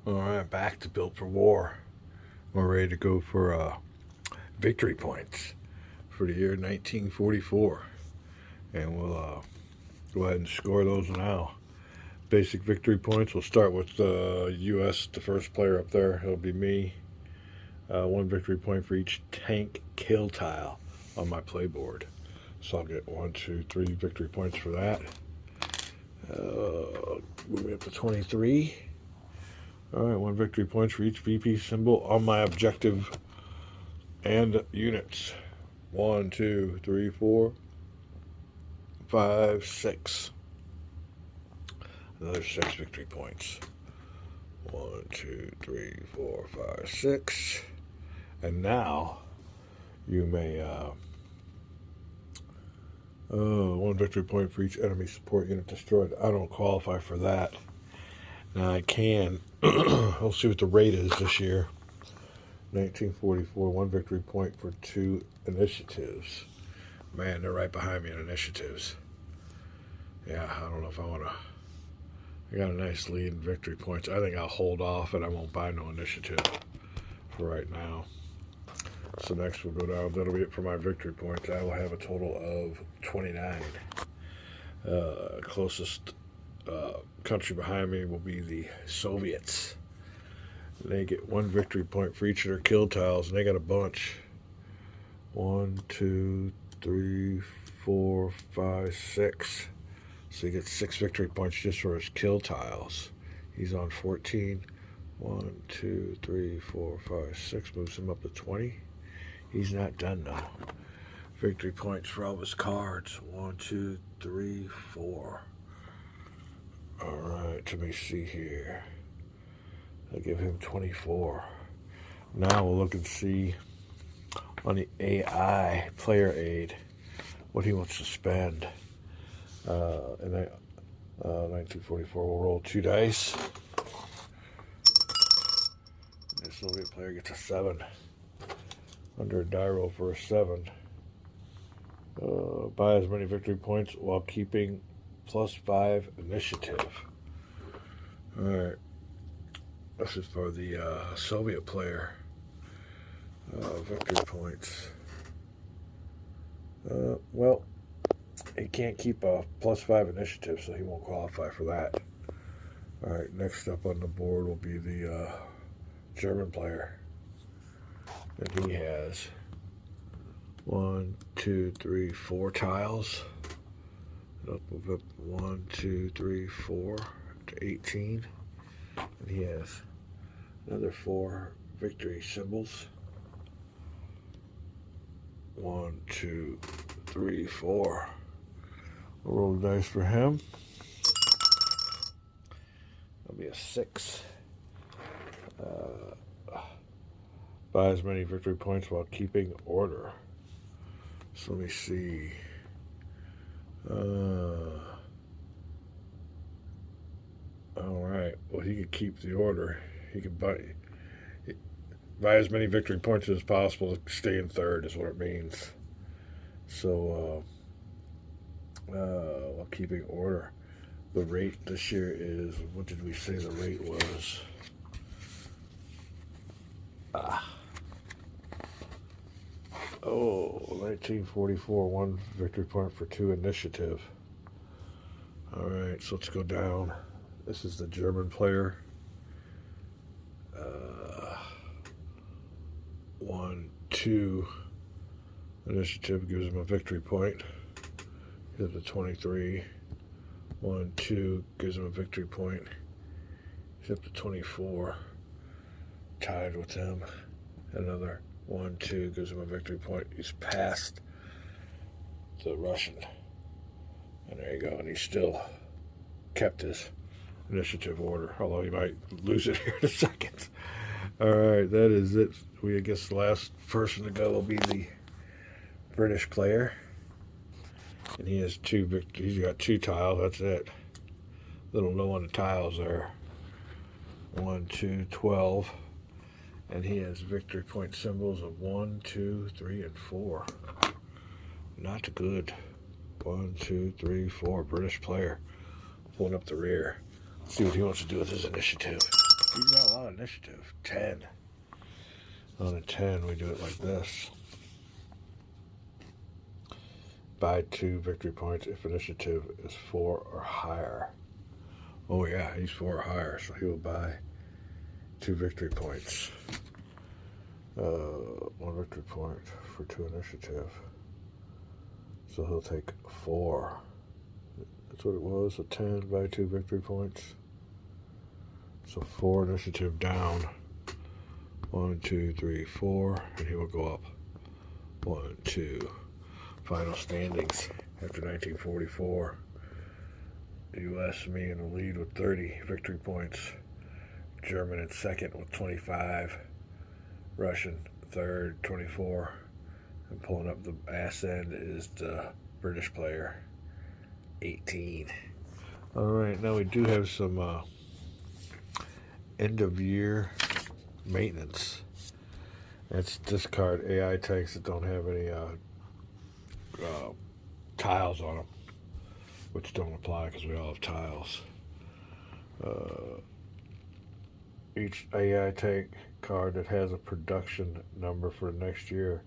Alright, back to Built for War. We're ready to go for victory points for the year 1944. And we'll go ahead and score those now. Basic victory points. We'll start with the U.S., the first player up there. It'll be me. 1 victory point for each tank kill tile on my playboard. So I'll get 1, 2, 3 victory points for that. Moving up to 23. Alright, 1 victory point for each VP symbol on my objective and units. 1, 2, 3, 4, 5, 6. Another 6 victory points. 1, 2, 3, 4, 5, 6. And now you may 1 victory point for each enemy support unit destroyed. I don't qualify for that. Now I can. We'll see what the rate is this year. 1944, 1 victory point for 2 initiatives. Man, they're right behind me in initiatives. Yeah, I don't know if I want to. I got a nice lead in victory points. I think I'll hold off and I won't buy no initiative for right now. So next we'll go down. That'll be it for my victory points. I will have a total of 29. Closest country behind me will be the Soviets. They get 1 victory point for each of their kill tiles, and they got a bunch. 1, 2, 3, 4, 5, 6. So he gets 6 victory points just for his kill tiles. He's on 14. 1, 2, 3, 4, 5, 6. Moves him up to 20. He's not done though. Victory points for all of his cards. 1, 2, 3, 4. Alright, let me see here. I'll give him 24. Now we'll look and see on the AI player aid what he wants to spend. In 1944, we'll roll 2 dice. The Soviet player gets a 7. Under a die roll for a 7. Buy as many victory points while keeping +5 initiative. Alright. This is for the Soviet player. Victory points. Well, he can't keep a +5 initiative, so he won't qualify for that. Alright, next up on the board will be the German player. And he has 1, 2, 3, 4 tiles. And I'll move up 1, 2, 3, 4 to 18. And he has another 4 victory symbols. 1, 2, 3, 4. We'll roll the dice for him. That'll be a 6. Buy as many victory points while keeping order. So let me see. Alright, well he could keep the order. He could buy as many victory points as possible to stay in third is what it means. So while keeping order. The rate this year is, what did we say the rate was? 1944, 1 victory point for 2 initiative. Alright, so let's go down. This is the German player. 1, 2 initiative gives him a victory point. He's up to 23. 1, 2 gives him a victory point. He's up to 24. Tied with him. Another 1, 2 gives him a victory point. He's past the Russian. And there you go. And he's still kept his initiative order, although he might lose it here in a second. Alright, that is it. I guess the last person to go will be the British player. And he has 2 victories. He's got 2 tiles, that's it. Little low on the tiles there. 1, 2, 12. And he has victory point symbols of 1, 2, 3, and 4. Not good. 1, 2, 3, 4. British player. Pulling up the rear. Let's see what he wants to do with his initiative. He's got a lot of initiative. 10. On a 10, we do it like this. Buy 2 victory points if initiative is 4 or higher. Oh yeah, he's 4 or higher, so he will buy 2 victory points. 1 victory point for 2 initiative. So he'll take 4. That's what it was, a 10, buy 2 victory points. So 4 initiative down. 1, 2, 3, 4, and he will go up. 1, 2. Final standings after 1944. The U.S. me in the lead with 30 victory points. German in second with 25. Russian third, 24. And pulling up the ass end is the British player, 18. All right, now we do have some end of year maintenance. That's discard AI tanks that don't have any tiles on them, which don't apply because we all have tiles. Each AI tank card that has a production number for next year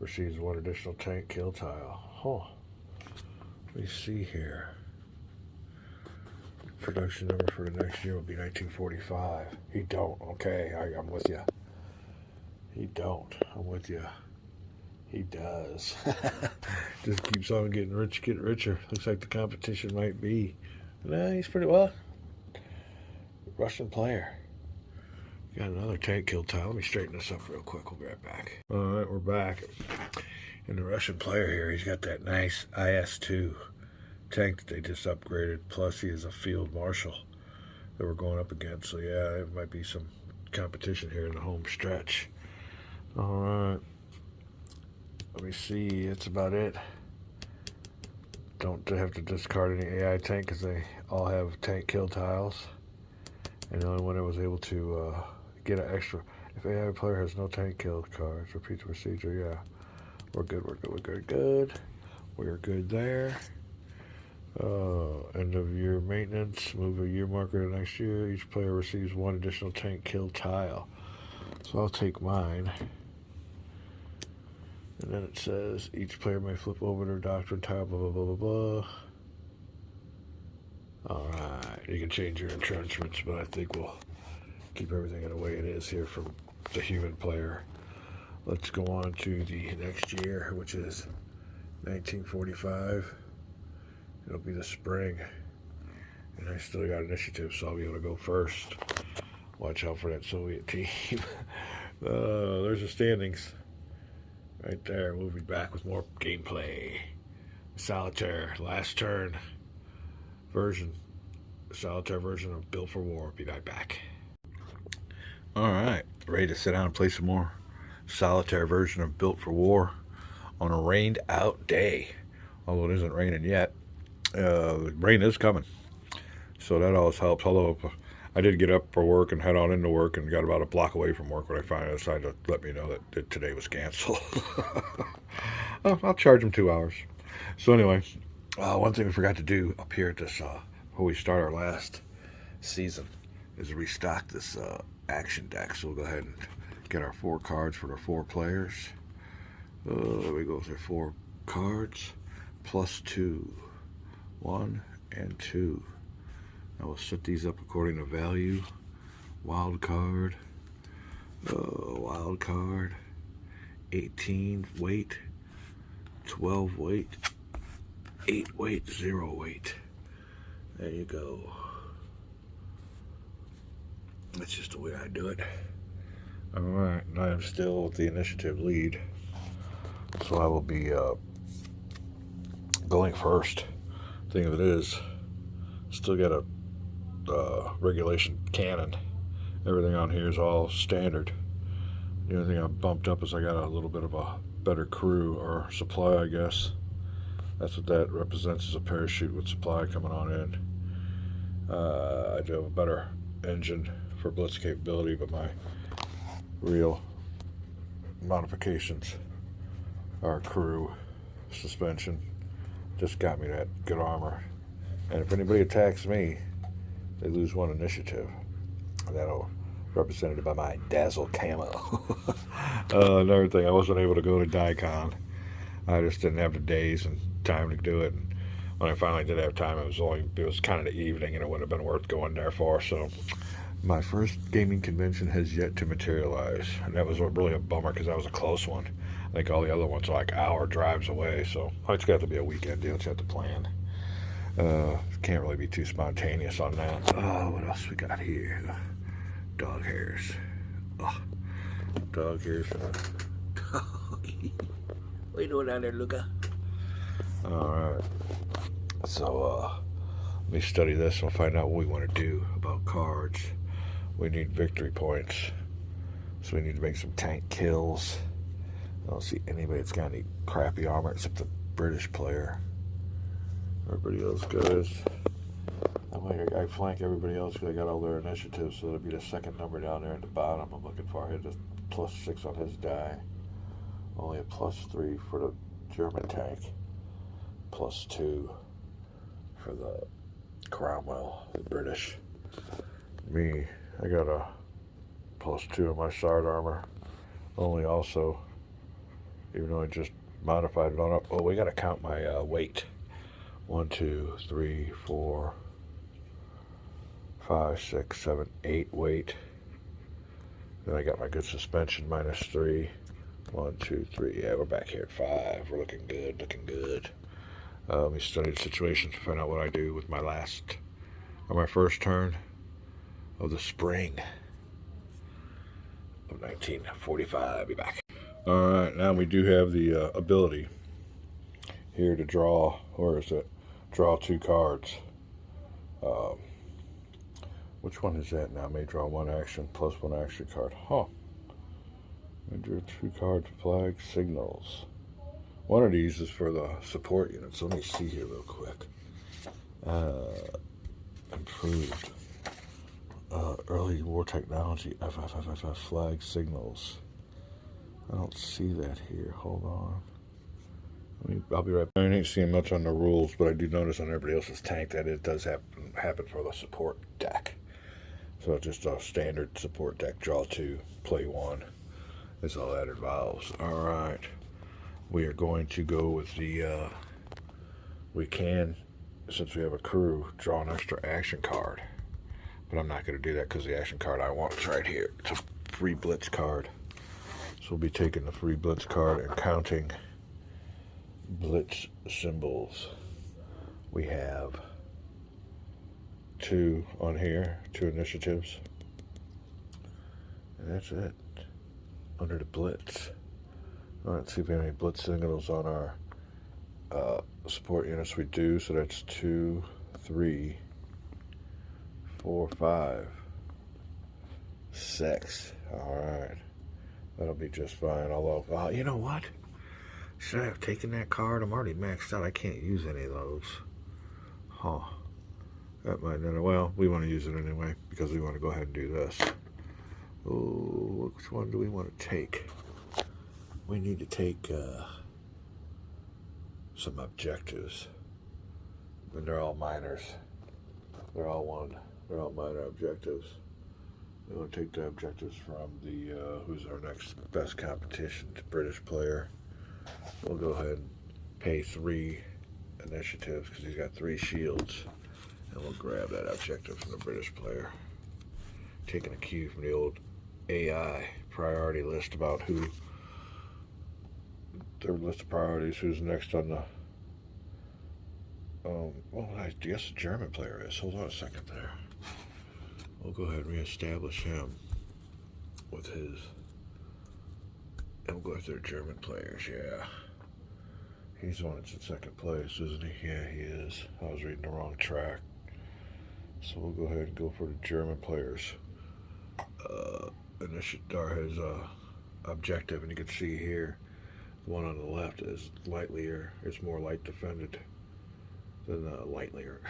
receives 1 additional tank kill tile. Huh. Let me see here. Production number for the next year will be 1945. He don't. Okay, I'm with you. He don't. I'm with you. He does. Just keeps on getting richer. Looks like the competition might be. Nah, he's pretty well. Russian player. Got another tank kill tile. Let me straighten this up real quick. We'll be right back. All right, we're back. And the Russian player here, he's got that nice IS-2 tank that they just upgraded. Plus, he is a field marshal that we're going up against. So, yeah, there might be some competition here in the home stretch. All right. Let me see. That's about it. Don't have to discard any AI tank because they all have tank kill tiles. And the only one that was able to get an extra. If AI player has no tank kill cards, repeat the procedure. Yeah. We're good. We're good there. End of year maintenance. Move a year marker to next year. Each player receives 1 additional tank kill tile. So I'll take mine. And then it says each player may flip over their doctrine tile, blah, blah, blah, blah, blah. Alright, you can change your entrenchments, but I think we'll keep everything in the way it is here for the human player. Let's go on to the next year, which is 1945. It'll be the spring. And I still got initiative, so I'll be able to go first. Watch out for that Soviet team. There's the standings. Right there. We'll be back with more gameplay. Solitaire, last turn version. Solitaire version of Built for War. Be right back. Alright, ready to sit down and play some more Solitaire version of Built for War on a rained out day. Although it isn't raining yet. Rain is coming. So that always helps. Although I did get up for work and head on into work and got about a block away from work when I finally decided to let me know that today was canceled. I'll charge them 2 hours. So anyway, one thing we forgot to do up here at this, before we start our last season, is restock this action deck. So we'll go ahead and get our 4 cards for the 4 players. There we go with our 4 cards. Plus 2. 1 and 2. I will set these up according to value. Wild card. 18 weight. 12 weight. 8 weight. 0 weight. There you go. That's just the way I do it. Alright, I am still with the initiative lead. So I will be going first. Thing of it is, still got a regulation cannon. Everything on here is all standard. The only thing I bumped up is I got a little bit of a better crew or supply, I guess. That's what that represents, is a parachute with supply coming on in. I do have a better engine for blitz capability, but my real modifications are crew, suspension. Just got me that good armor. And if anybody attacks me, they lose 1 initiative. That'll represented by my Dazzle Camo. Another thing, I wasn't able to go to Daikon. I just didn't have the days and time to do it. And when I finally did have time, it was kind of the evening, and it wouldn't have been worth going there for. So my first gaming convention has yet to materialize, and that was really a bummer because that was a close one. I think all the other ones are like hour drives away, so it's got to be a weekend deal. You have to plan. Can't really be too spontaneous on that. What else we got here? Dog hairs. Dog hairs. Doggy. What you doing down there, Luca? Alright. So, let me study this and we'll find out what we want to do about cards. We need victory points. So we need to make some tank kills. I don't see anybody that's got any crappy armor except the British player. Everybody else goes. I flank everybody else because I got all their initiatives, so it'll be the second number down there at the bottom. I'm looking for. I hit a +6 on his die. Only a +3 for the German tank. +2 for the Cromwell, the British. Me, I got a +2 on my Sard armor. Only also, even though I just modified it on up. Oh, we got to count my weight. 1, 2, 3, 4, 5, 6, 7, 8 weight. Then I got my good suspension -3. 1, 2, 3. Yeah, we're back here at 5. We're looking good, looking good. Let me study the situation to find out what I do with my first turn of the spring of 1945. Be back. Alright, now we do have the ability here to draw, where is it? Draw 2 cards. Which one is that now? I may draw 1 action plus 1 action card. I drew 2 cards, flag, signals. One of these is for the support units. Let me see here real quick. Improved. Early war technology, flag, signals. I don't see that here. Hold on. I'll be right back. I ain't seeing much on the rules, but I do notice on everybody else's tank that it does happen for the support deck. So it's just a standard support deck. Draw 2, play 1. That's all that involves. Alright. We are going to go with the, we can, since we have a crew, draw an extra action card. But I'm not going to do that because the action card I want is right here. It's a free blitz card. So we'll be taking the free blitz card and counting blitz symbols. We have 2 on here, 2 initiatives. And that's it. Under the blitz. All right, let's see if we have any blitz signals on our support units. We do, so that's 2, 3, 4, 5, 6. All right. That'll be just fine. Although, you know what? Should I have taken that card? I'm already maxed out. I can't use any of those. That might not. Well, we want to use it anyway because we want to go ahead and do this. Oh, which one do we want to take? We need to take some objectives. And they're all minors. They're all minor objectives. We want to take the objectives from the, who's our next best competition, the British player. We'll go ahead and pay 3 initiatives because he's got 3 shields. And we'll grab that objective from the British player. Taking a cue from the old AI priority list about who, their list of priorities, who's next on the, well, I guess the German player is. Hold on a second there. We'll go ahead and reestablish him with his, and we'll go after the German players, yeah. He's the one that's in second place, isn't he? Yeah, he is. I was reading the wrong track. So we'll go ahead and go for the German players. His objective, and you can see here, the one on the left is it's more light defended than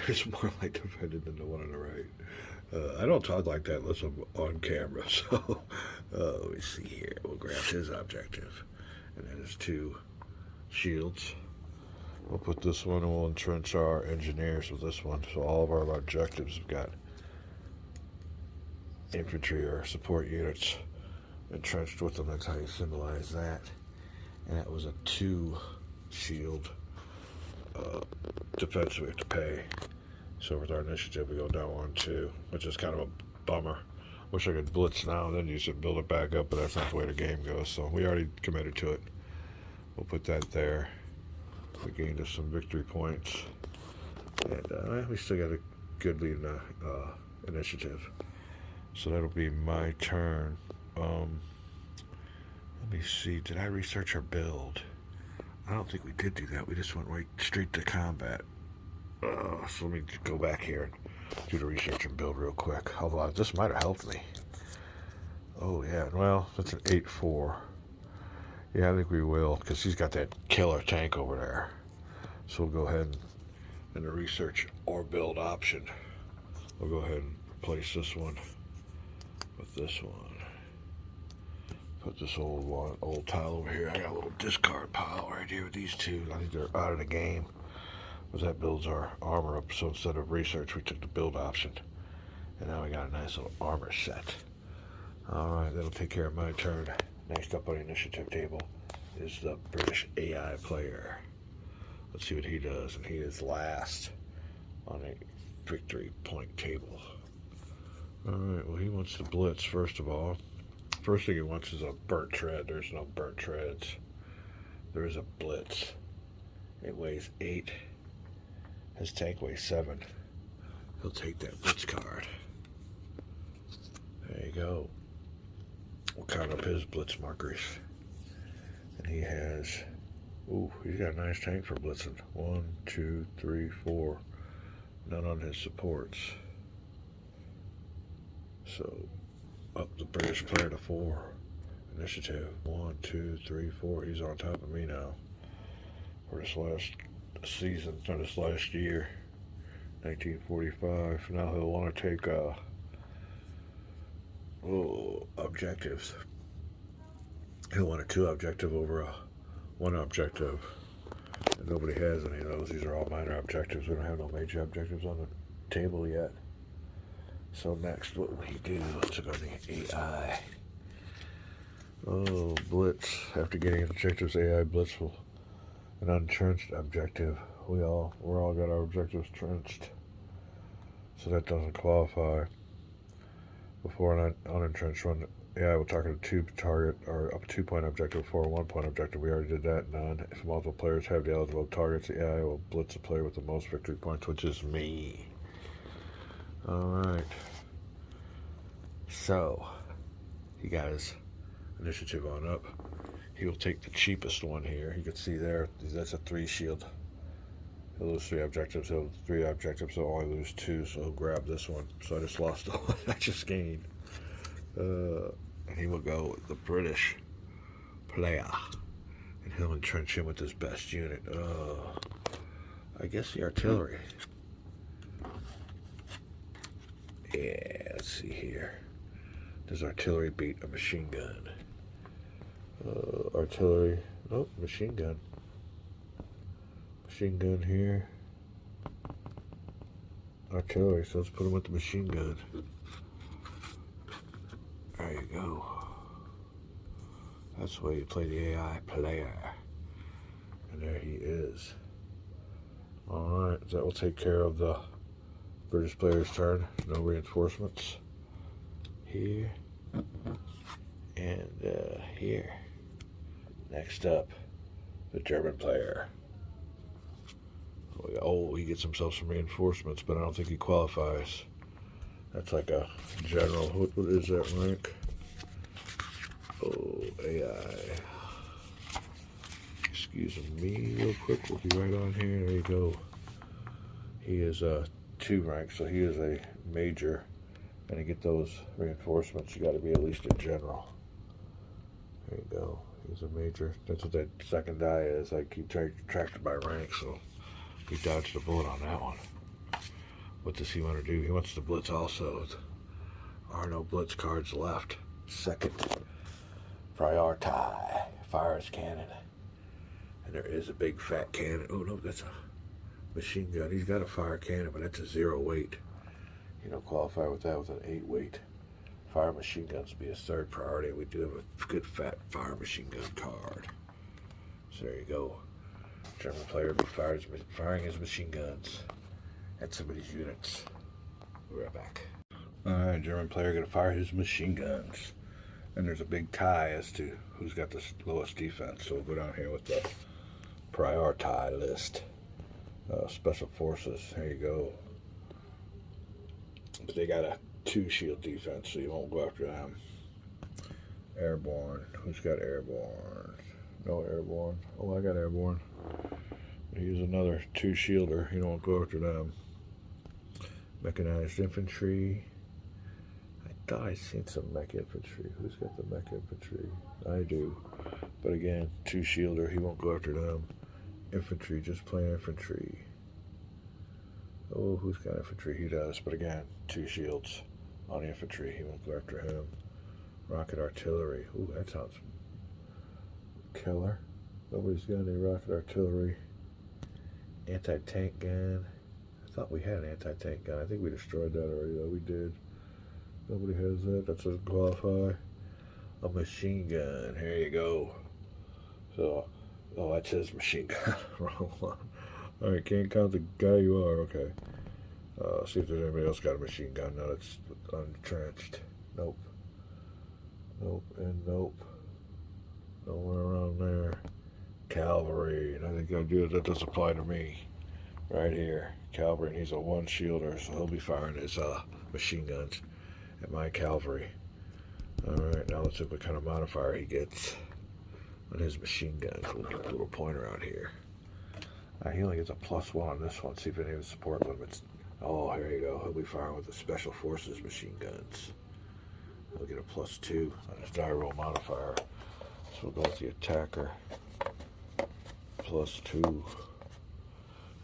it's more light defended than the one on the right. I don't talk like that unless I'm on camera, so let me see here. We'll grab his objective, and then his 2 shields. We'll put this one and we'll entrench our engineers with this one. So all of our objectives have got infantry or support units entrenched with them. That's how you symbolize that. And that was a 2 shield defense we have to pay. So with our initiative, we go down 1, 2, which is kind of a bummer. Wish I could blitz now and then use it, build it back up, but that's not the way the game goes. So we already committed to it. We'll put that there. We gained us some victory points. And we still got a good lead in initiative. So that'll be my turn. Let me see. Did I research our build? I don't think we did do that. We just went right straight to combat. So let me go back here and do the research and build real quick. Although this might have helped me. Oh, yeah. Well, that's an 8-4. Yeah, I think we will, because he's got that killer tank over there. So we'll go ahead and in the research or build option, we'll go ahead and replace this one with this one. Put this old tile over here. I got a little discard pile right here with these two. I think they're out of the game. Because that builds our armor up. So instead of research, we took the build option. And now we got a nice little armor set. Alright, that'll take care of my turn. Next up on the initiative table is the British AI player. Let's see what he does. And he is last on a victory point table. Alright, well he wants to blitz first of all. First thing he wants is a burnt tread. There's no burnt treads. There is a blitz. It weighs 8. His tank weighs 7. He'll take that blitz card. There you go. We'll count up his blitz markers. And he has... Ooh, he's got a nice tank for blitzing. 1, 2, 3, 4. None on his supports. So, up the British player to 4. Initiative. 1, 2, 3, 4. He's on top of me now. For this last season, or this last year. 1945. Now he'll want to take objectives. He'll want a 2 objective over a 1 objective. And nobody has any of those. These are all minor objectives. We don't have no major objectives on the table yet. So next, what will he do? Let's go to the AI. Oh, blitz. After getting objectives, AI blitz will an untrenched objective. We're all got our objectives trenched. So that doesn't qualify. Before an unentrenched one, AI will target a 2-target or a 2-point objective for a 1-point objective. We already did that. None. If multiple players have the eligible targets, the AI will blitz a player with the most victory points, which is me. Alright. So, he got his initiative on up. He will take the cheapest one here. You can see there, that's a 3 shield. He'll lose 3 objectives. He'll lose 3 objectives. He'll only lose 2, so he'll grab this one. So I just lost the one I just gained. And he will go with the British player. And he'll entrench him with his best unit. I guess the artillery. Yeah, let's see here. Does artillery beat a machine gun? Artillery. Nope, machine gun. Machine gun here. Artillery, so let's put him with the machine gun. There you go. That's the way you play the AI player. And there he is. Alright, that will take care of the British player's turn. No reinforcements. Here. And here. Next up, the German player. Oh, he gets himself some reinforcements, but I don't think he qualifies. That's like a general. What is that rank? Oh, AI. Excuse me real quick. We'll be right on here. There you go. He is 2 ranks, so he is a major. And to get those reinforcements, you got to be at least a general. There you go. He's a major. That's what that second die is. I keep tracked by rank, so he dodged a bullet on that one. What does he want to do? He wants to blitz also. There are no blitz cards left. Second, prioritize. Fires cannon. And there is a big fat cannon. Oh no, that's a machine gun. He's got a fire cannon, but that's a 0 weight. You don't qualify with that with an 8 weight Fire machine guns be his third priority. We do have a good fat fire machine gun card. So there you go. German player be firing his machine guns at somebody's units. We'll be right back. Alright, German player gonna fire his machine guns. And there's a big tie as to who's got the lowest defense. So we'll go down here with the priority list. Special forces, there you go. But they got a 2 shield defense, so you won't go after them. Airborne, who's got airborne? No airborne. Oh, I got airborne. Here's another 2 shielder. You don't go after them. Mechanized infantry. I thought I seen some mech infantry. Who's got the mech infantry? I do. But again, 2 shielder. He won't go after them. Infantry, just plain infantry. Oh, who's got infantry? He does. But again, 2 shields on infantry. He won't go after him. Rocket artillery. Ooh, that sounds killer. Nobody's got any rocket artillery. Anti-tank gun. I thought we had an anti-tank gun. I think we destroyed that already, though. We did. Nobody has that. That doesn't qualify. A machine gun. Here you go. So, oh, that says machine gun. Wrong one. Alright, can't count the guy you are. Okay. See if there's anybody else got a machine gun. No, it's untrenched. Nope. Nope and nope. Nowhere around there. Cavalry. And I think that does apply to me. Right here. Cavalry, and he's a 1 shielder, so he'll be firing his machine guns at my cavalry. Alright, now let's see what kind of modifier he gets on his machine guns. We'll get a little pointer out here. He only gets a +1 on this one. See if any of his support limits. Oh, here you go. He'll be firing with the Special Forces machine guns. He'll get a +2 on his die roll modifier. So we'll go with the attacker. +2.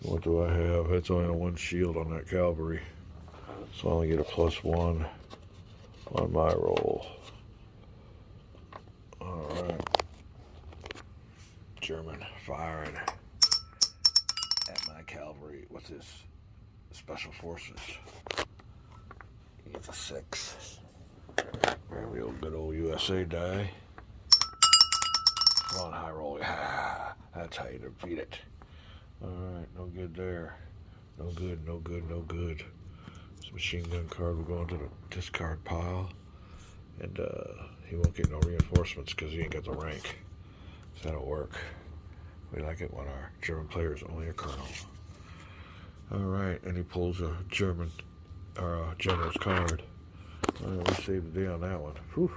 What do I have? It's only a 1 shield on that cavalry. So I only get a +1 on my roll. Alright. German firing at my cavalry with his special forces. He's a 6. There we go, good old USA die. Come on, high roll. Ah, that's how you defeat it. Alright, no good there. No good, no good, no good. This machine gun card will go into the discard pile. And he won't get no reinforcements because he ain't got the rank. So that'll work. We like it when our German player is only a colonel. Alright, and he pulls a German, or a general's card. Alright, we saved the day on that one. Whew.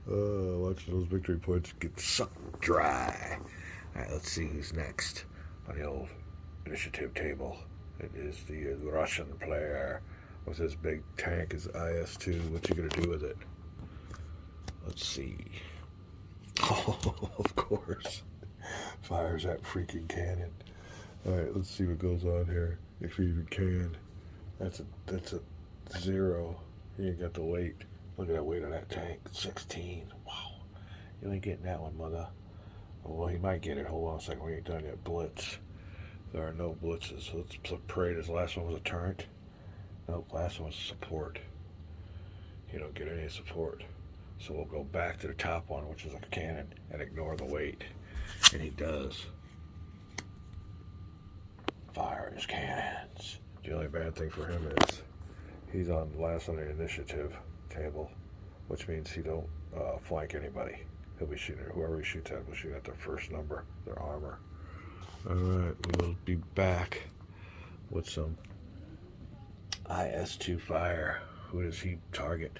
Watching those victory points get sucked dry. Alright, let's see who's next on the old initiative table. It is the Russian player with his big tank, his IS-2. What you gonna do with it? Let's see. Oh, of course. Fires that freaking cannon. Alright, let's see what goes on here. If he even can. That's a 0. He ain't got the weight. Look at that weight on that tank. 16. Wow. You ain't getting that one, mother. Well, he might get it. Hold on a second. We ain't done yet. Blitz. There are no blitzes. So let's parade. His last one was a turret. Nope, last one was support. You don't get any support. So we'll go back to the top one, which is a cannon, and ignore the weight. And he does. Fire his cannons. The only bad thing for him is he's on last on the initiative table, which means he don't flank anybody. He'll be shooting at whoever he shoots at will shoot at their first number, their armor. Alright, we'll be back with some IS-2 fire. Who does he target?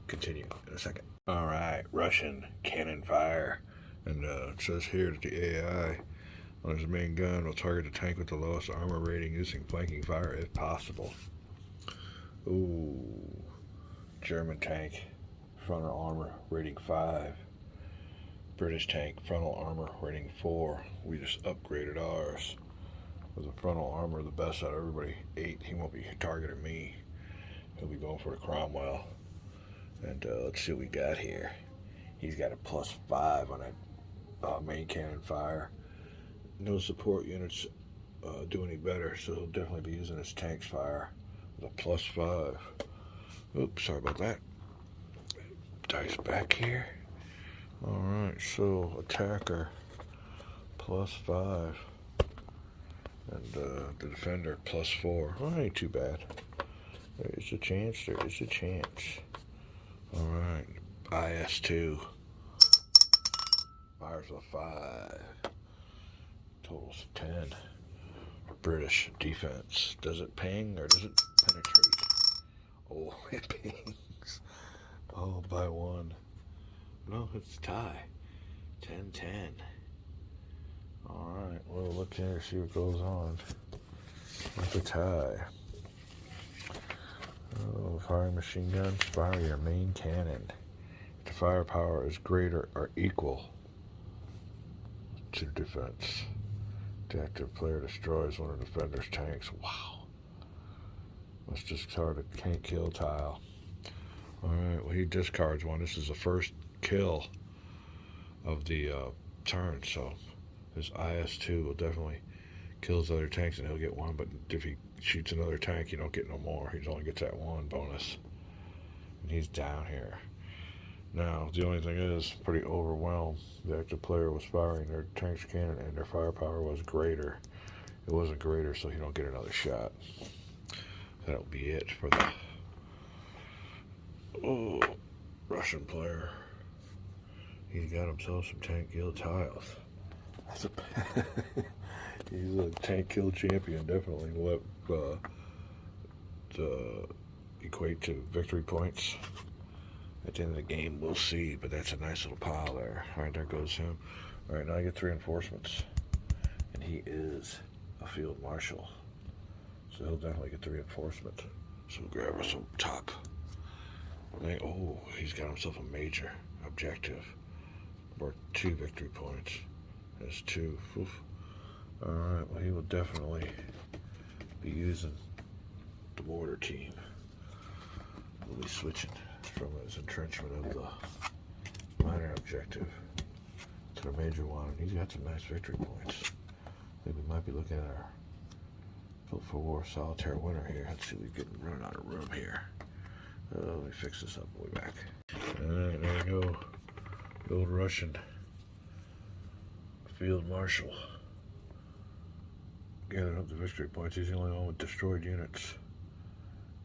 Continue in a second. Alright, Russian cannon fire. And it says here that the AI on his main gun will target the tank with the lowest armor rating using flanking fire if possible. Ooh, German tank, frontal armor rating 5. British tank, frontal armor rating 4. We just upgraded ours with the frontal armor, the best out of everybody. 8. He won't be targeting me. He'll be going for the Cromwell. And let's see what we got here. He's got a +5 on that main cannon fire. No support units do any better, so he'll definitely be using his tank's fire with a +5. Oops, sorry about that. Dice back here. Alright, so attacker +5. And the defender +4. Well, ain't too bad. There's a chance, there is a chance. Alright, IS2. Fires a 5. Totals 10. British defense. Does it ping or does it penetrate? Oh, it pings. Oh, by 1. No, it's a tie. 10-10. Alright, we'll look here, see what goes on. With the tie. Oh, firing machine guns, fire your main cannon. If the firepower is greater or equal to defense. The active player destroys one of the defender's tanks. Wow. Must discard a can't kill tile. Alright, well, he discards one. This is the first kill of the turn, so his IS-2 will definitely kill his other tanks and he'll get 1, but if he shoots another tank, you don't get no more. He only gets that 1 bonus. And he's down here. Now, the only thing is, pretty overwhelmed. The active player was firing their tank's cannon and their firepower was greater. It wasn't greater, so he don't get another shot. That'll be it for the Russian player. He's got himself some tank kill tiles. He's a tank kill champion, definitely. Will that equate to victory points? At the end of the game, we'll see, but that's a nice little pile there. Alright, there goes him. Alright, now I get 3 reinforcements. And he is a field marshal. So he'll definitely get the reinforcement. So we'll grab us some top. Oh, he's got himself a major objective. Worth 2 victory points. That's 2. Alright, well, he will definitely be using the mortar team. We'll be switching from his entrenchment of the minor objective to the major one. And he's got some nice victory points. I think we might be looking at our Built for War Solitaire winner here. Let's see if we can run out of room here. Let me fix this up. We'll be back. Alright, there we go. The old Russian field marshal. Gathered up the victory points. He's the only one with destroyed units.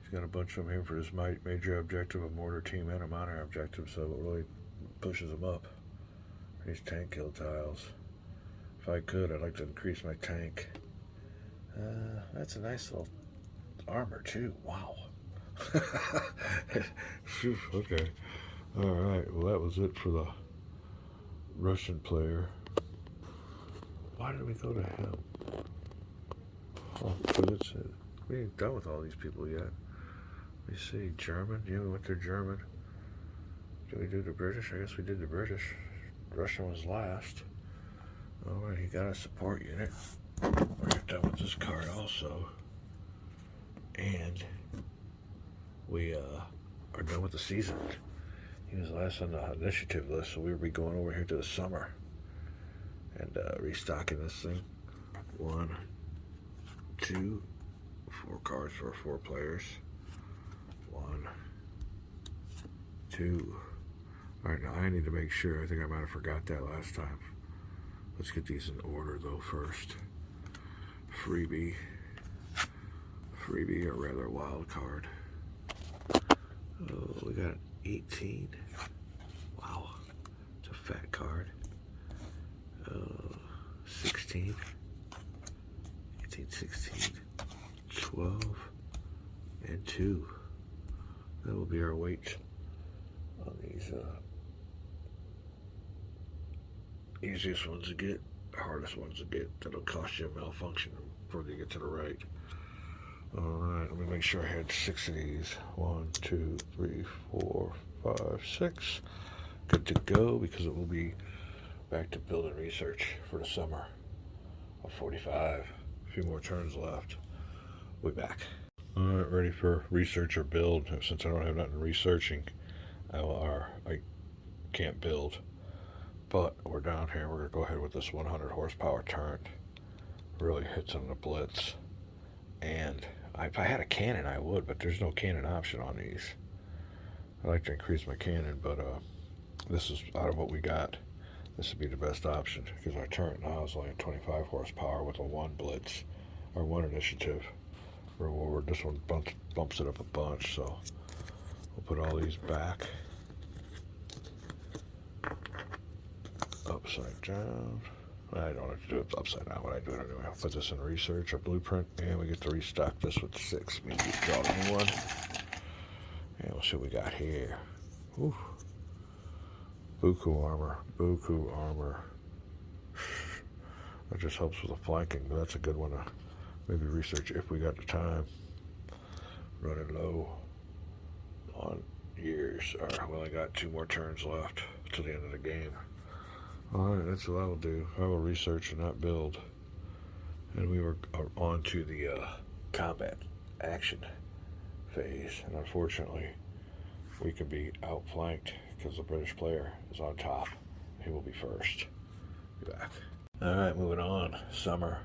He's got a bunch of them here for his major objective, a mortar team, and a minor objective, so it really pushes him up. These tank kill tiles. If I could, I'd like to increase my tank. That's a nice little armor, too. Wow. Phew, okay. Alright, well, that was it for the Russian player. Why did we go to him? Oh, because we ain't done with all these people yet. Let me see, German? Yeah, we went to German. Did we do the British? I guess we did the British. Russian was last. Alright, he got a support unit. We're done with this card also. And we are done with the season. He was last on the initiative list, so we'll be going over here to the summer and restocking this thing. 1, 2, 4 cards for 4 players. 1, 2. Alright, now I need to make sure. I think I might have forgot that last time. Let's get these in order though first. Freebie, or rather wild card. Oh, we got 18. Wow, it's a fat card. 16, 18, 16, 12, and 2. That will be our weight on these easiest ones to get, hardest ones to get. That'll cost you a malfunction before you get to the right. Alright, let me make sure I had 6 of these. 1, 2, 3, 4, 5, 6. Good to go, because it will be back to building research for the summer of 45. A few more turns left. We'll be back. Alright, ready for research or build. Since I don't have nothing researching, I can't build. But we're down here. We're going to go ahead with this 100 horsepower turn. Really hits on the blitz. And If I had a cannon, I would, but there's no cannon option on these. I like to increase my cannon, but this is out of what we got. This would be the best option because our turret now is only at 25 horsepower with a 1 blitz or 1 initiative reward. This one bumps it up a bunch, so we'll put all these back upside down. I don't have to do it upside down, but I do it anyway. I'll put this in research or blueprint, and we get to restock this with 6. Maybe draw a new one. And we'll see what we got here. Ooh. Buku armor. Buku armor. That just helps with the flanking, but that's a good one to maybe research if we got the time. Running low on years. We only got 2 more turns left to the end of the game. Alright, that's what I will do. I will research and not build. And we were on to the combat action phase. And unfortunately, we could be outflanked because the British player is on top. He will be first. Be back. Alright, moving on. Summer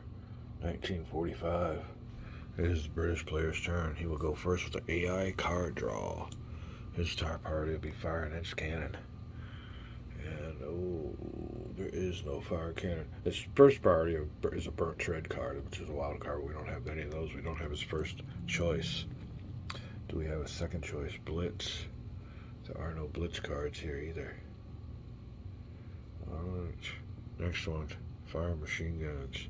1945. It is the British player's turn. He will go first with the AI card draw. His star priority will be fire and inch cannon. And there is no fire cannon. His first priority is a burnt tread card, which is a wild card. We don't have any of those. We don't have his first choice. Do we have a second choice? Blitz. There are no blitz cards here either. Alright. Next one. Fire machine guns.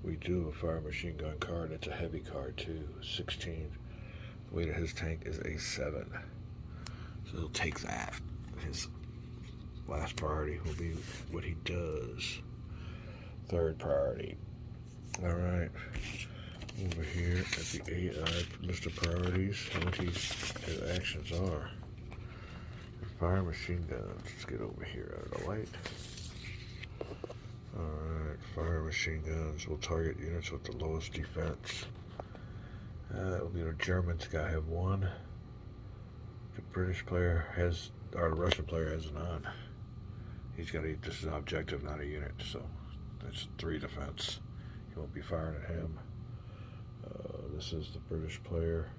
We do have a fire machine gun card. It's a heavy card too. 16. The weight of his tank is a 7. So he'll take that. His last priority will be what he does. Third priority. Alright. Over here at the AI list of priorities, what his actions are. Fire machine guns. Let's get over here out of the light. Alright, fire machine guns will target units with the lowest defense. That will be the Germans gotta have 1. The British player has, or the Russian player has none. He's got to, this is an objective, not a unit, so that's 3 defense. He won't be firing at him. This is the British player,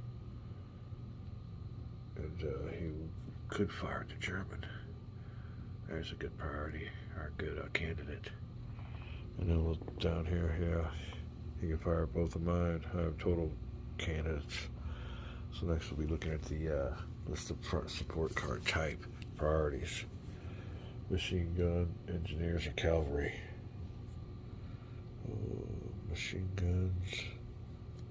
and he could fire at the German. There's a good priority, or a good candidate. And then we'll, down here, yeah, he can fire at both of mine. I have total candidates. So next we'll be looking at the list of support card type priorities. Machine gun, engineers, and cavalry. Machine guns,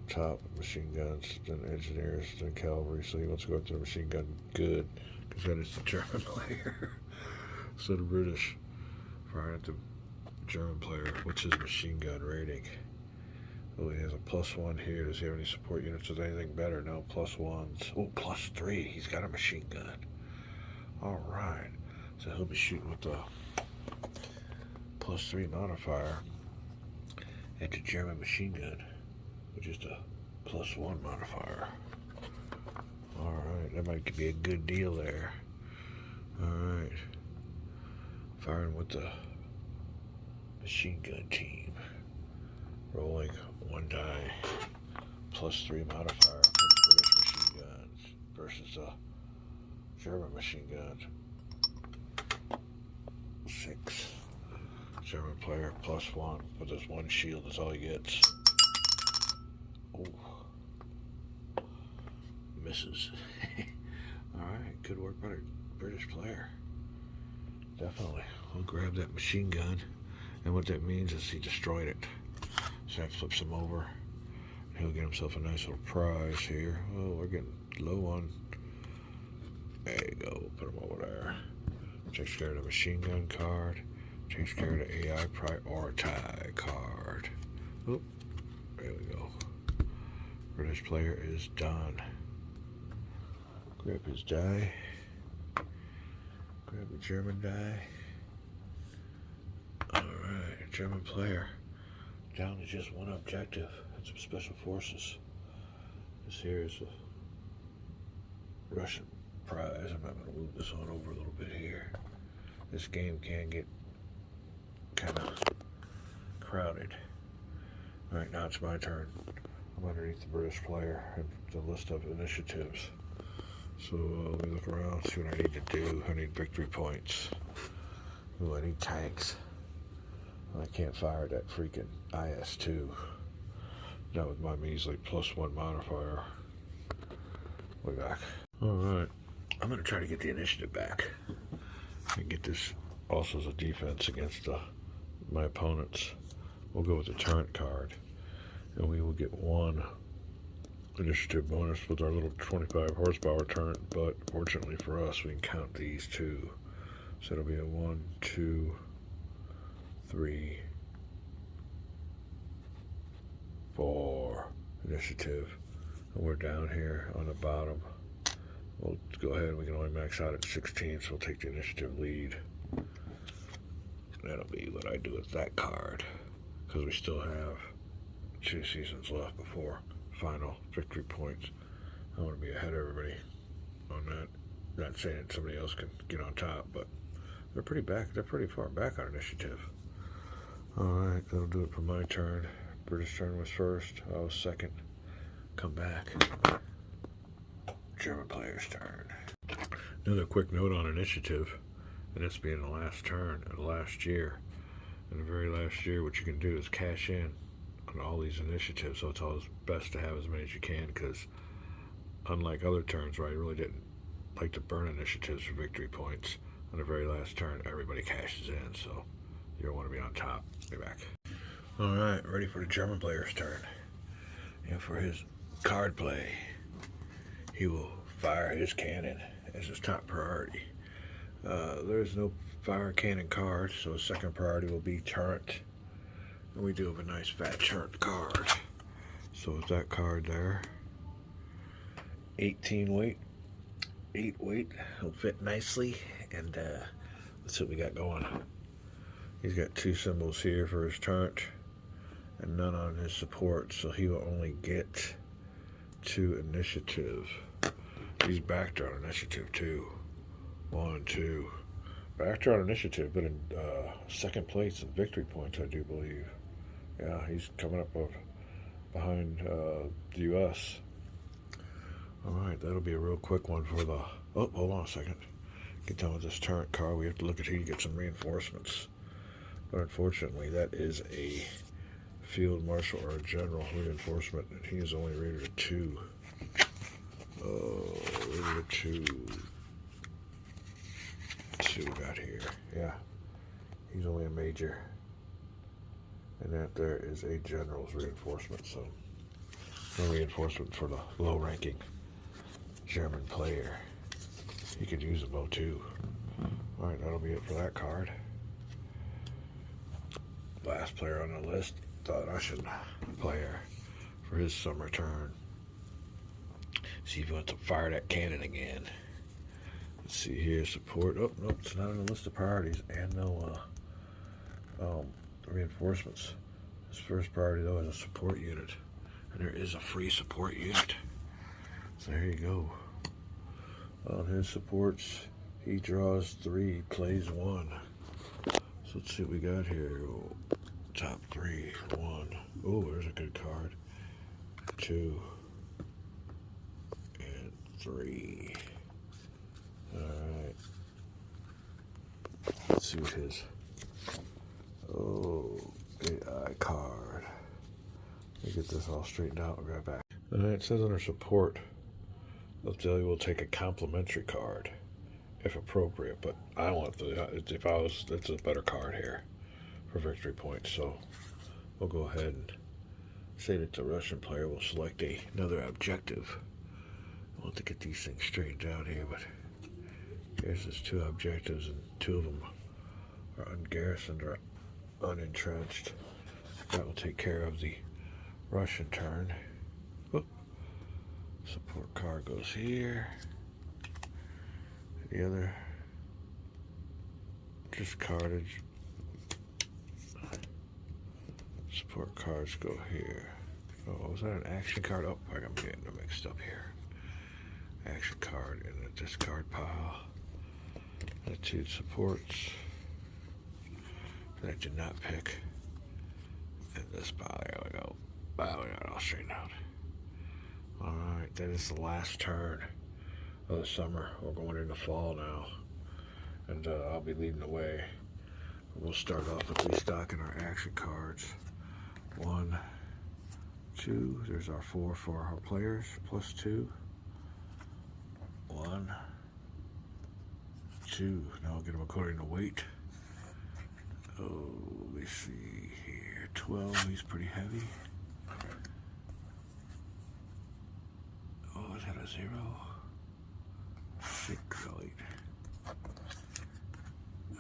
top machine guns, then engineers, then cavalry. So he wants to go up to the machine gun good, because that is the German player. So the British firing at the German player. What's his machine gun rating? Oh, he has a +1 here. Does he have any support units with anything better? No, +1s. Oh, +3. He's got a machine gun. All right. So he'll be shooting with the +3 modifier at the German machine gun, which is the +1 modifier. Alright, that might be a good deal there. Alright. Firing with the machine gun team. Rolling 1 die. +3 modifier for the British machine guns versus the German machine guns. 6. German player +1, but there's 1 shield, that's all he gets. Oh. Misses. Alright, good work by the British player. Definitely. We'll grab that machine gun, and what that means is he destroyed it. So that flips him over. He'll get himself a nice little prize here. Oh, we're getting low on. There you go, put him over there. Takes care of the machine gun card. Takes care of the AI prioritize card. Oop, there we go. British player is done. Grab his die. Grab the German die. Alright, German player. Down to just 1 objective. That's some special forces. This here is a Russian prize. I'm not going to move this on over a little bit here. This game can get kind of crowded. Alright, now it's my turn. I'm underneath the British player and the list of initiatives. So let me look around, see what I need to do. I need victory points. Ooh, I need tanks. I can't fire that freaking IS-2. Not with my measly +1 modifier. Way back. Alright. I'm going to try to get the initiative back. And get this also as a defense against my opponents. We'll go with the turret card. And we will get 1 initiative bonus with our little 25 horsepower turret. But fortunately for us, we can count these 2. So it'll be a 1, 2, 3, 4 initiative. And we're down here on the bottom. We'll go ahead, we can only max out at 16, so we'll take the initiative lead. That'll be what I do with that card, because we still have 2 seasons left before final victory points. I want to be ahead of everybody on that. Not saying that somebody else can get on top, but they're pretty far back on initiative. Alright, that'll do it for my turn. British turn was first, I was second. Come back. German player's turn. Another quick note on initiative, and this being the last turn of the last year. In the very last year, what you can do is cash in on all these initiatives, so it's always best to have as many as you can, because unlike other turns where I really didn't like to burn initiatives for victory points, on the very last turn, everybody cashes in, so you'll want to be on top. Be back. Alright, ready for the German player's turn. And for his card play, he will fire his cannon as his top priority. There is no fire cannon card, so his second priority will be turret. And we do have a nice fat turret card. So with that card there, 18 weight, 8 weight, he'll fit nicely. And let's see what we got going. He's got 2 symbols here for his turret and none on his support, so he will only get 2 initiative. He's backed on initiative too. 1, 2. Backed on initiative, but in second place in victory points, I do believe. Yeah, he's coming up behind the U.S. Alright, that'll be a real quick one for the... Oh, hold on a second. Get done with this turret car. We have to look at who you get some reinforcements. But unfortunately, that is a field marshal or a general reinforcement, and he is only rated a 2. Oh, rated a 2. Let's see what we got here. Yeah, he's only a major. And that there is a general's reinforcement, so no reinforcement for the low-ranking German player. He could use them though too. Alright, that'll be it for that card. Last player on the list, the Russian player for his summer turn. See if he wants to fire that cannon again. Let's see here, support. Oh, nope, it's not on the list of priorities, and no reinforcements. His first priority though is a support unit, and there is a free support unit. So there you go. On his supports, he draws 3, plays 1. So let's see what we got here. Top 3, 1. Oh, there's a good card. 2 and 3. Alright. Let's see what his AI card. Let me get this all straightened out. We'll be right back. Alright, it says under support, they'll tell you we'll take a complimentary card if appropriate, but I want it's a better card here for victory points, so we'll go ahead and say that the Russian player will select another objective. I want to get these things straightened out here, but here's his 2 objectives, and 2 of them are ungarrisoned or unentrenched. That will take care of the Russian turn. Whoop. Support card goes here. The other discarded support cards go here. Oh, was that an action card? Oh, I'm getting them mixed up here. Action card in the discard pile. Attitude supports that I did not pick. And this pile, there we go. Wow, we got it all straightened out. Alright, that is the last turn of the summer. We're going into fall now. And I'll be leading the way. We'll start off with restocking our action cards. 1, 2, there's our 4 for our players, plus 2. 1, 2, now I'll get them according to weight. Oh, let me see here. 12, he's pretty heavy. Oh, is that a 0? 6, oh, 8.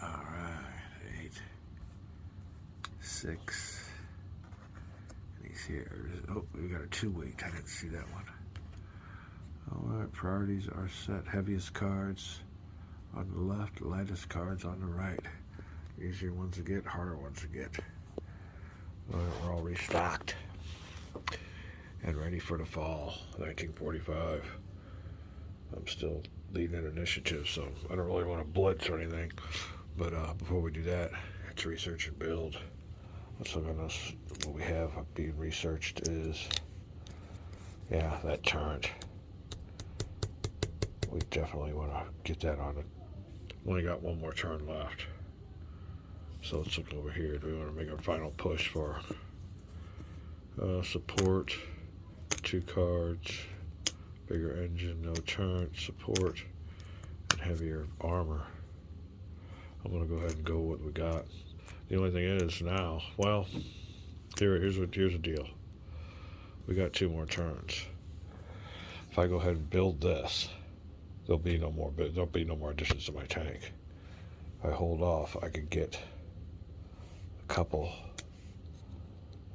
Alright, 8, 6. And he's here. Oh, we got a 2 weight. I didn't see that one. Alright, priorities are set. Heaviest cards on the left, lightest cards on the right. Easier ones to get, harder ones to get. Alright, we're all restocked and ready for the fall, 1945. I'm still leading an initiative, so I don't really want to blitz or anything. But before we do that, let's research and build. Let's look on this. What we have being researched is, yeah, that turned. We definitely want to get that on it. Only got one more turn left. So let's look over here. Do we want to make our final push for support? 2 cards, bigger engine, no turn, support, and heavier armor. I'm going to go ahead and go with what we got. The only thing is now, well, here's the deal. We got 2 more turns. If I go ahead and build this, there'll be no more additions to my tank. If I hold off, I could get a couple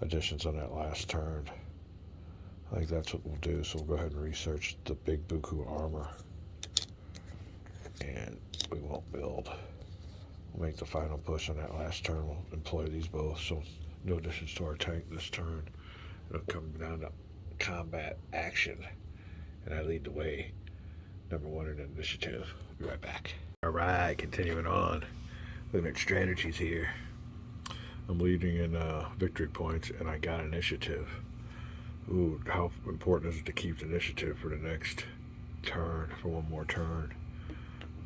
additions on that last turn. I think that's what we'll do. So we'll go ahead and research the big Buku armor, and we won't build. We'll make the final push on that last turn. We'll employ these both, so no additions to our tank this turn. It'll come down to combat action, and I lead the way. Number 1 in initiative. I'll be right back. Alright, continuing on. Looking at strategies here. I'm leading in victory points, and I got initiative. Ooh, how important is it to keep the initiative for the next turn, for one more turn?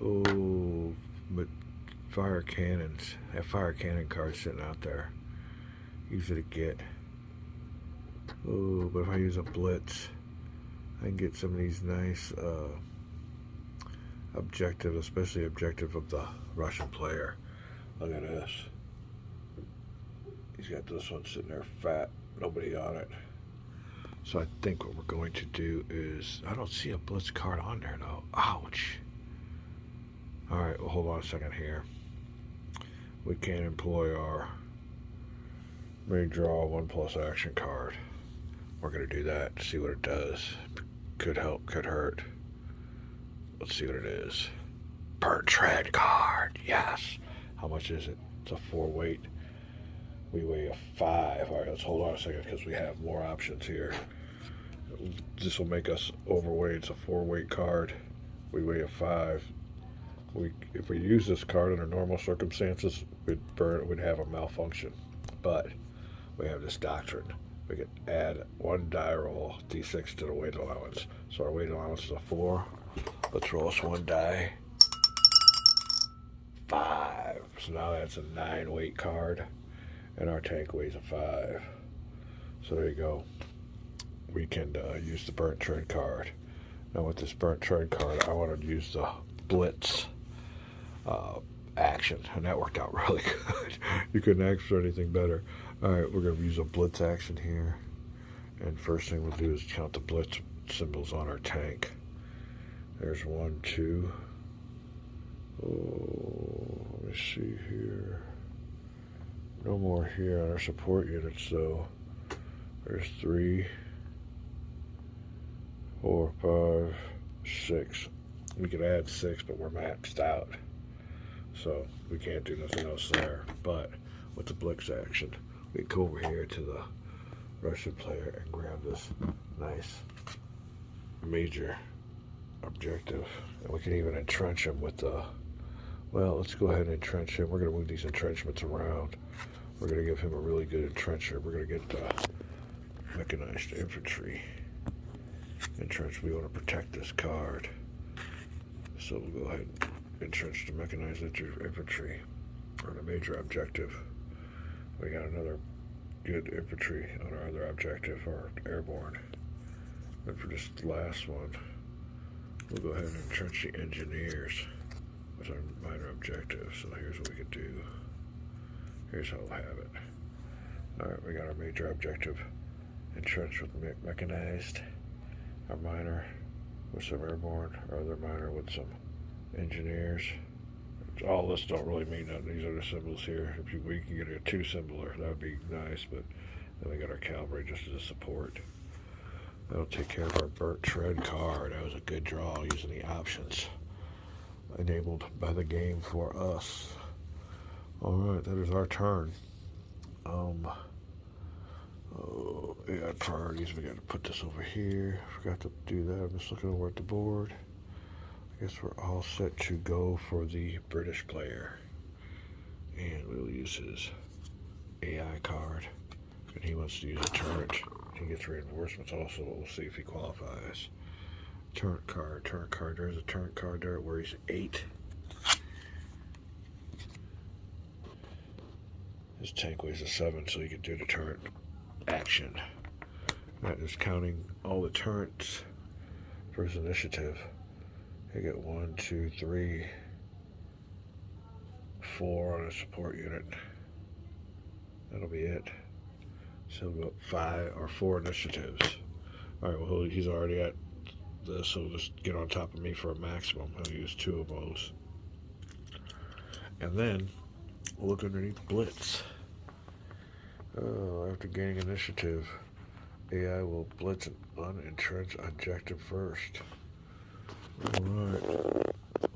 Ooh, but fire cannons. That fire cannon card sitting out there. Easy to get. Ooh, but if I use a blitz, I can get some of these nice objective, especially objective of the Russian player. Look at this. He's got this one sitting there fat, nobody on it. So I think what we're going to do is, I don't see a blitz card on there though. Ouch. Alright, well, hold on a second here. We can employ our may draw 1+ action card. We're going to do that, see what it does. Could help, could hurt. Let's see what it is. Per tread card, yes. How much is it? It's a 4 weight. We weigh a 5. All right, let's hold on a second because we have more options here. This will make us overweight. It's a 4 weight card. We weigh a 5. If we use this card under normal circumstances, we'd have a malfunction. But we have this doctrine. We could add 1 die roll, D6, to the weight allowance. So our weight allowance is a 4. Let's roll us 1 die. 5. So now that's a 9 weight card. And our tank weighs a 5. So there you go. We can use the burnt tread card. Now with this burnt tread card, I want to use the blitz action, and that worked out really good. You couldn't ask for anything better. Alright, we're going to use a blitz action here. And first thing we'll do is count the blitz symbols on our tank. There's 1, 2. Oh, let me see here. No more here on our support units, so there's 3, 4, 5, 6. We could add 6, but we're maxed out, so we can't do nothing else there. But with the blitz action, we can go over here to the Russian player and grab this nice major objective, and we can even entrench him with the, well, let's go ahead and entrench him. We're going to move these entrenchments around. We're going to give him a really good entrencher. We're going to get mechanized infantry. Entrench, we want to protect this card. So we'll go ahead and entrench the mechanized infantry on a major objective. We got another good infantry on our other objective, our airborne. And for this last one, we'll go ahead and entrench the engineers with our minor objective. So here's what we could do. Here's how we'll have it. Alright, we got our major objective entrenched with mechanized, our minor with some airborne, our other minor with some engineers. All this don't really mean nothing. These are the symbols here. If we can get a 2 symboler, that would be nice, but then we got our cavalry just as a support. That'll take care of our burnt tread card. That was a good draw using the options enabled by the game for us. Alright, that is our turn. Yeah, priorities, we got to put this over here. Forgot to do that. I'm just looking over at the board. I guess we're all set to go for the British player. And we'll use his AI card. And he wants to use a turret. He gets reinforcements also. We'll see if he qualifies. Turret card. There's a turret card there where he's 8. His tank weighs a 7, so he can do the turret action. That is counting all the turrets for his initiative. He got 1, 2, 3, 4 on a support unit. That'll be it. So we'll go 5 or 4 initiatives. Alright, well he's already at this, so he'll just get on top of me for a maximum. I'll use 2 of those. And then we'll look underneath Blitz. After gaining initiative, AI will blitz an unentrenched objective first. Alright.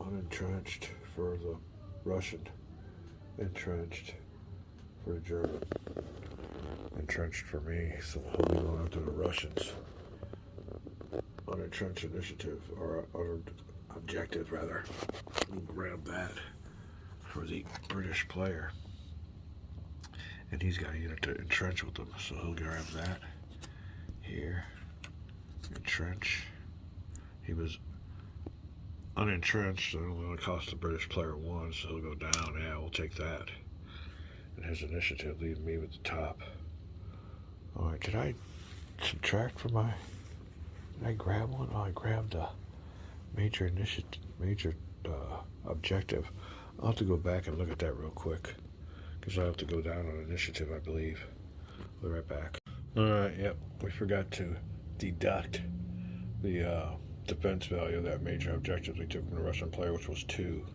Unentrenched for the Russian. Entrenched for the German. Entrenched for me, so he'll be going after the Russians. Unentrenched initiative, or objective rather. We'll grab that for the British player. And he's got a unit to entrench with them, so he'll grab that here. Entrench. He was unentrenched, so it only cost the British player 1, so he'll go down. Yeah, we'll take that. And his initiative leaves me with the top. Alright, did I subtract from my... Did I grab one? Oh, I grabbed a major objective. I'll have to go back and look at that real quick, because I have to go down on initiative, I believe. We'll be right back. Alright, yep, we forgot to deduct the defense value of that major objective we took from the Russian player, which was 2.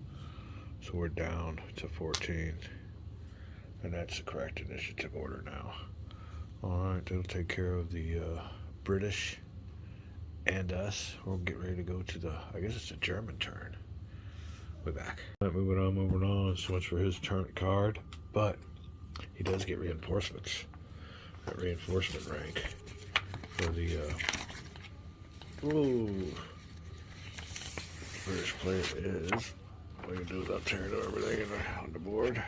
So we're down to 14. And that's the correct initiative order now. Alright, that'll take care of the British and us. We'll get ready to go to the, I guess it's the German turn. We're back. Right, moving on. So much for his turn card. But he does get reinforcements. That reinforcement rank for the British player is, all you do is I'll turn everything on the board.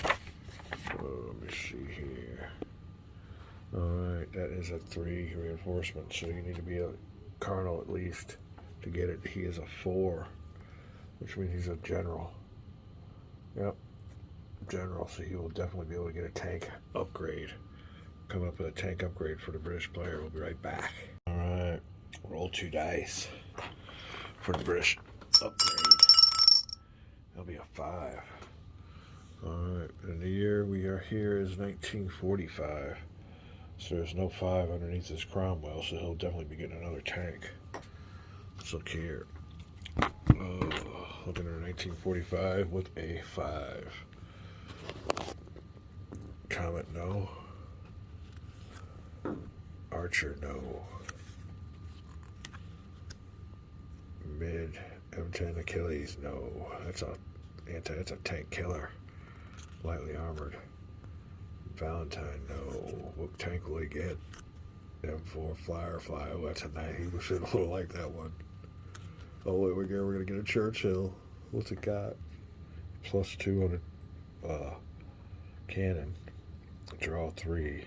Let me see here. Alright, that is a 3 reinforcement, so you need to be a colonel at least to get it. He is a 4, which means he's a general. Yep, general, so he will definitely be able to get a tank upgrade. Coming up with a tank upgrade for the British player. We'll be right back. Alright, roll 2 dice for the British upgrade. That'll be a 5. Alright, and the year we are here is 1945. So there's no 5 underneath this Cromwell, so he'll definitely be getting another tank. Let's look here. Looking at 1945 with a 5. Comet, no. Archer, no. Mid M10 Achilles, no. That's a tank killer. Lightly armored. Valentine, no. What tank will he get? M4 Flyer Fly. Oh, that's a 90. We should have liked that one. Oh, wait, we're going to get a Churchill. What's it got? Plus 2 on a cannon. Draw 3.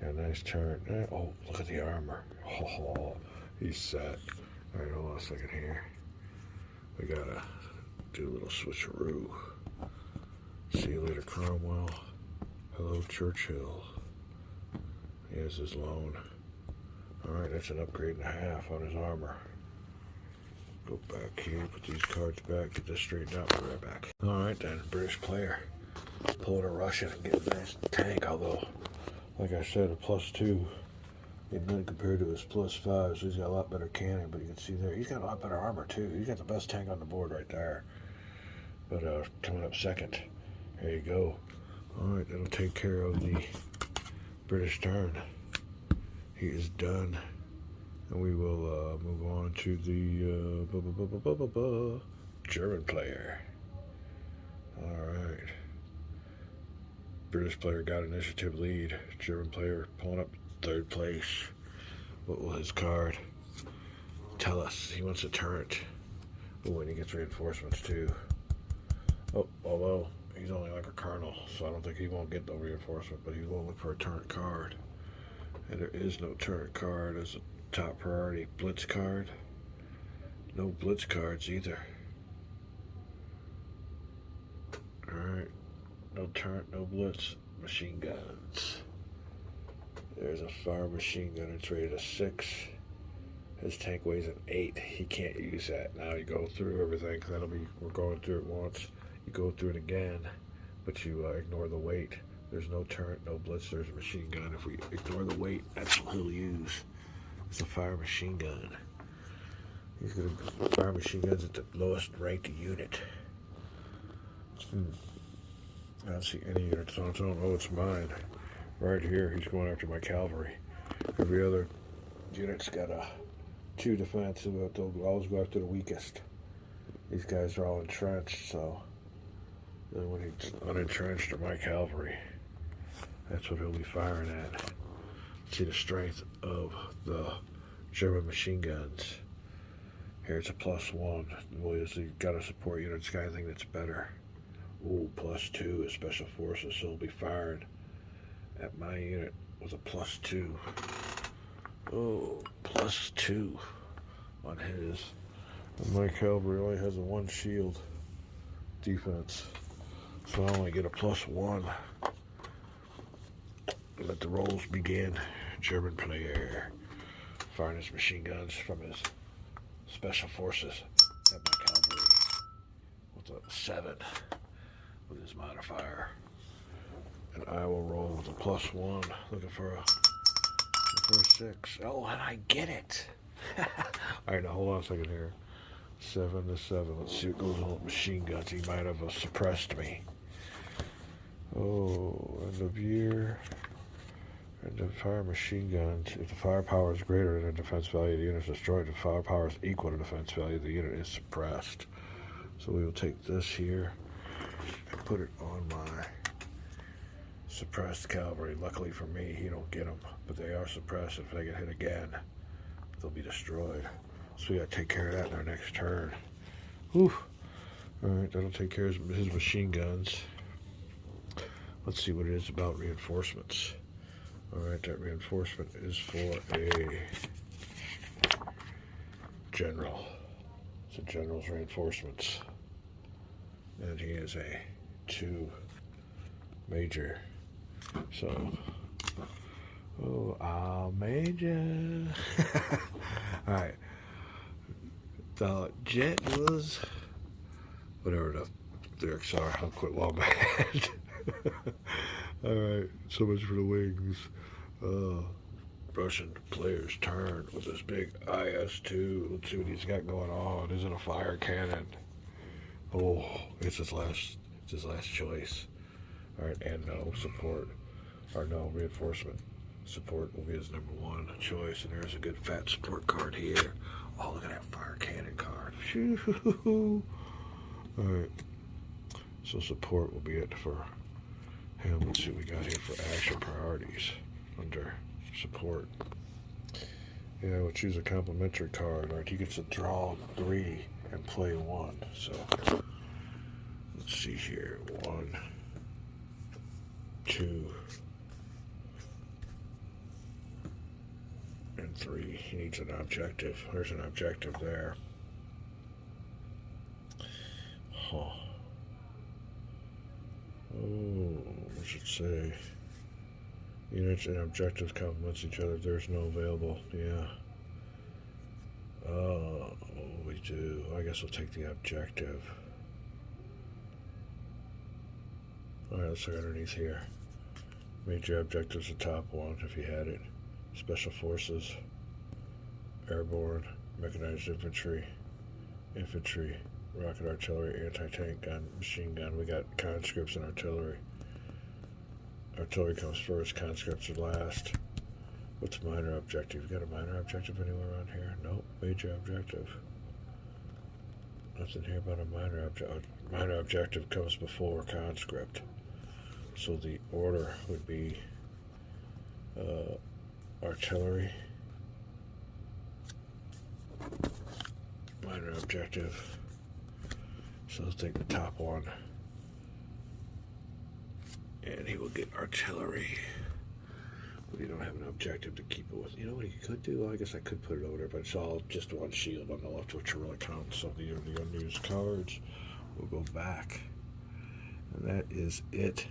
Got a nice turn. Oh, look at the armor. Oh, He's set. All right, hold on a second here. We gotta do a little switcheroo. See you later, Cromwell. Hello, Churchill. Here's his loan. All right, that's an upgrade and a half on his armor. Go back here, put these cards back, get this straightened out, put it right back. All right, then, British player. Pulling a Russian and getting a nice tank, although, like I said, a +2. Even compared to his +5, so he's got a lot better cannon, but you can see there, he's got a lot better armor, too. He's got the best tank on the board right there. But coming up second. There you go. All right, that'll take care of the British turn. He is done. And we will move on to the German player. All right. British player got initiative lead. German player pulling up third place. What will his card tell us? He wants a turret. Oh, and he gets reinforcements too. Oh, although he's only like a colonel, so I don't think he won't get no reinforcement, but he will look for a turret card. And there is no turret card as a top priority. Blitz card. No blitz cards either. Alright. No turret, no blitz. Machine guns. There's a fire machine gun. It's rated a 6. His tank weighs an 8. He can't use that. Now you go through everything. That'll be, we're going through it once. You go through it again, but you ignore the weight. There's no turret, no blitz. There's a machine gun. If we ignore the weight, that's what he'll use. It's a fire machine gun. He's going to fire machine guns at the lowest ranked unit. I don't see any units on its own. Oh, it's mine. Right here, he's going after my cavalry. Every other unit's got a 2 defense, so they'll always go after the weakest. These guys are all entrenched, so then when he's unentrenched, are my cavalry. That's what he'll be firing at. See the strength of the German machine guns. Here it's a +1. Well, you've got a support unit. It's got anything that's better. Ooh, +2 is special forces, so he'll be firing at my unit with a +2. Oh, +2 on his. And my cavalry only has a 1 shield defense, so I only get a +1. Let the rolls begin. German player firing his machine guns from his special forces at my cavalry with a 7 with his modifier. And I will roll with a +1, looking for a 6. Oh, and I get it. All right, now hold on a second here. 7 to 7. Let's see what goes on with machine guns. He might have suppressed me. Oh, end of year. And the fire machine guns, if the firepower is greater than the defense value of the unit is destroyed, if the firepower is equal to the defense value of the unit is suppressed. So we will take this here and put it on my suppressed cavalry. Luckily for me, he don't get them, but they are suppressed. If they get hit again, they'll be destroyed. So we gotta take care of that in our next turn. Whew. All right, that'll take care of his machine guns. Let's see what it is about reinforcements. All right, that reinforcement is for a general. It's a general's reinforcements. And he is a 2 major. So, oh, major. All right. The jet was, whatever the lyrics are, I'll quit while I'm ahead. All right, so much for the wings. Russian player's turn with this big IS-2. Let's see what he's got going on. Is it a fire cannon? Oh, it's his last choice. All right, and no support, or no reinforcement. Support will be his #1 choice, and there's a good fat support card here. Oh, look at that fire cannon card. All right, so support will be it for him. Let's see what we got here for action priorities under support. Yeah, we'll choose a complimentary card. All right, he gets to draw 3 and play 1. So let's see here. 1, 2, and 1-3. He needs an objective. There's an objective there. Huh. Oh, what should say? Units and objectives complements each other. There's no available. Yeah. Oh, we do. I guess we'll take the objective. Alright, let's look underneath here. Major objectives, the top one, if you had it. Special Forces, Airborne, Mechanized Infantry, Infantry, Rocket Artillery, Anti-Tank Gun, Machine Gun. We got conscripts and artillery. Artillery comes first, conscripts are last. What's a minor objective? You got a minor objective anywhere around here? Nope. Major objective. Nothing here about a minor objective. Minor objective comes before conscript. So the order would be artillery, minor objective. So let's take the top one. And he will get artillery. But you don't have an objective to keep it with. You know what he could do? Well, I guess I could put it over there, but it's all just one shield on the left, which really counts. So the unused cards will go back. And that is it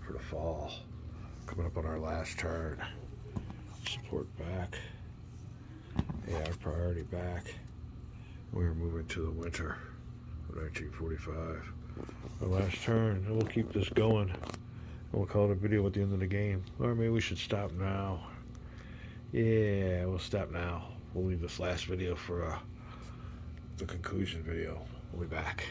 for the fall. Coming up on our last turn. Support back. Yeah, our priority back. We're moving to the winter of 1945. Our last turn. And we'll keep this going. And we'll call it a video at the end of the game. Or maybe we should stop now. Yeah, we'll stop now. We'll leave this last video for the conclusion video. We'll be back.